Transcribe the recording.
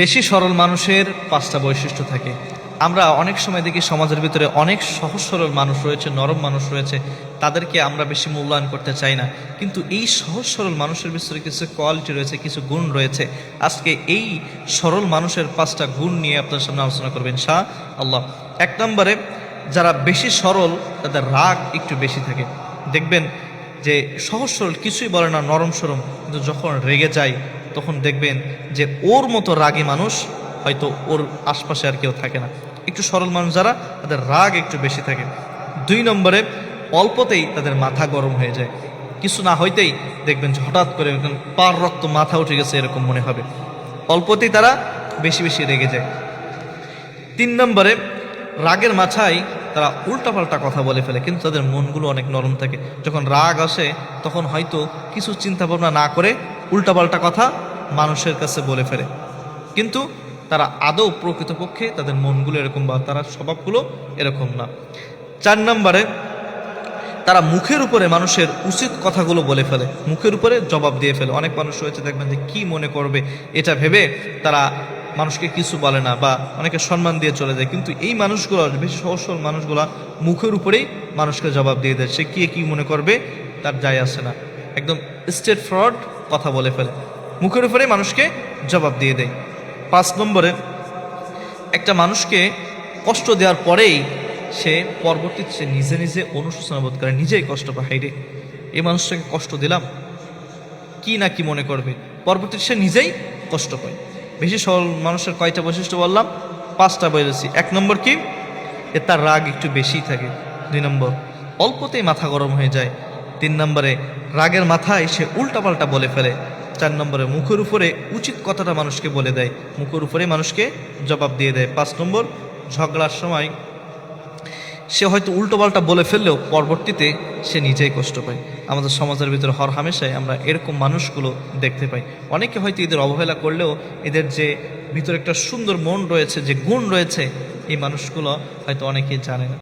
বেশি সরল মানুষের পাঁচটা বৈশিষ্ট্য থাকে। আমরা অনেক সময় দেখি সমাজের ভিতরে অনেক সহজ সরল মানুষ রয়েছে, নরম মানুষ রয়েছে, তাদেরকে আমরা বেশি মূল্যায়ন করতে চাই না। কিন্তু এই সহজ সরল মানুষের ভিতরে কিছু কোয়ালিটি রয়েছে, কিছু গুণ রয়েছে। আজকে এই সরল মানুষের পাঁচটা গুণ নিয়ে আপনার সামনে আলোচনা করবেন ইনশাআল্লাহ। এক নম্বরে, যারা বেশি সরল তাদের রাগ একটু বেশি থাকে। দেখবেন যে সহজ সরল কিছুই বলে না, নরম সরম, কিন্তু যখন রেগে যায় তখন দেখবেন যে ওর মতো রাগী মানুষ হয়তো ওর আশপাশে আর কেউ থাকে না। একটু সরল মানুষ যারা, তাদের রাগ একটু বেশি থাকে। দুই নম্বরে, অল্পতেই তাদের মাথা গরম হয়ে যায়। কিছু না হইতেই দেখবেন যে হঠাৎ করে পার রক্ত মাথা উঠে গেছে এরকম মনে হবে। অল্পতেই তারা বেশি বেশি রেগে যায়। তিন নম্বরে, রাগের মাথায় তারা উল্টাপাল্টা কথা বলে ফেলে, কিন্তু তাদের মনগুলো অনেক নরম থাকে। যখন রাগ আসে তখন হয়তো কিছু চিন্তা ভাবনা না করে উল্টাপাল্টা কথা মানুষের কাছে বলে ফেলে, কিন্তু তারা আদৌ প্রকৃতপক্ষে তাদের মনগুলো এরকম বা তারা স্বভাবগুলো এরকম না। চার নম্বরে, তারা মুখের উপরে মানুষের উচিত কথাগুলো বলে ফেলে, মুখের উপরে জবাব দিয়ে ফেলে। অনেক মানুষ রয়েছে দেখবেন যে কি মনে করবে এটা ভেবে তারা মানুষকে কিছু বলে না বা অনেকে সম্মান দিয়ে চলে যায়। কিন্তু এই মানুষগুলো, বেশি সহজ সরল মানুষগুলো মুখের উপরেই মানুষকে জবাব দিয়ে দেয়। সে কি মনে করবে তার যায় আসে না, একদম স্ট্রেট ফরওয়ার্ড কথা বলে ফেলে, মুখের উপরেই মানুষকে জবাব দিয়ে দেয়। পাঁচ নম্বরে, একটা মানুষকে কষ্ট দেওয়ার পরেই সে পরবর্তীতে সে নিজে নিজে অনুশোচনা বোধ করে, নিজেই কষ্ট পায়, হাইরে এই মানুষটাকে কষ্ট দিলাম, কি না কি মনে করবে, পরবর্তীতে সে নিজেই কষ্ট পায়। বেশি সরল মানুষের কয়টা বৈশিষ্ট্য বললাম? পাঁচটা বলেছি। এক নম্বর কি, তার রাগ একটু বেশি থাকে। দুই নম্বর, অল্পতেই মাথা গরম হয়ে যায়। তিন নম্বরে, রাগের মাথায় সে উল্টাপাল্টা বলে ফেলে। চার নম্বরে, মুখের উপরে উচিত কথাটা মানুষকে বলে দেয়, মুখের উপরে মানুষকে জবাব দিয়ে দেয়। পাঁচ নম্বর, ঝগড়ার সময় সে হয়তো উল্টোপাল্টা বলে ফেললেও পরবর্তীতে সে নিজেই কষ্ট পায়। আমাদের সমাজের ভিতরে হর হামেশাই আমরা এরকম মানুষগুলো দেখতে পাই। অনেকে হয়তো এদের অবহেলা করলেও এদের যে ভিতরে একটা সুন্দর মন রয়েছে, যে গুণ রয়েছে, এই মানুষগুলো হয়তো অনেকেই জানে না।